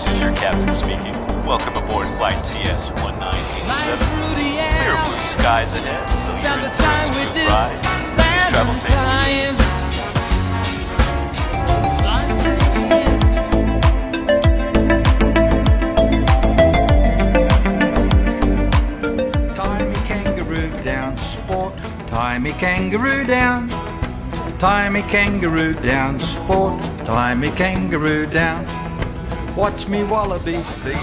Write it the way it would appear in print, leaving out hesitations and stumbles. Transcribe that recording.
this is your captain speaking. Welcome aboard flight TS-1987. Clear blue skies ahead, so you're in for a smooth ride. Please travel safely. Tie me kangaroo down, tie me kangaroo down, sport, tie me kangaroo down. Watch me wallabies feed.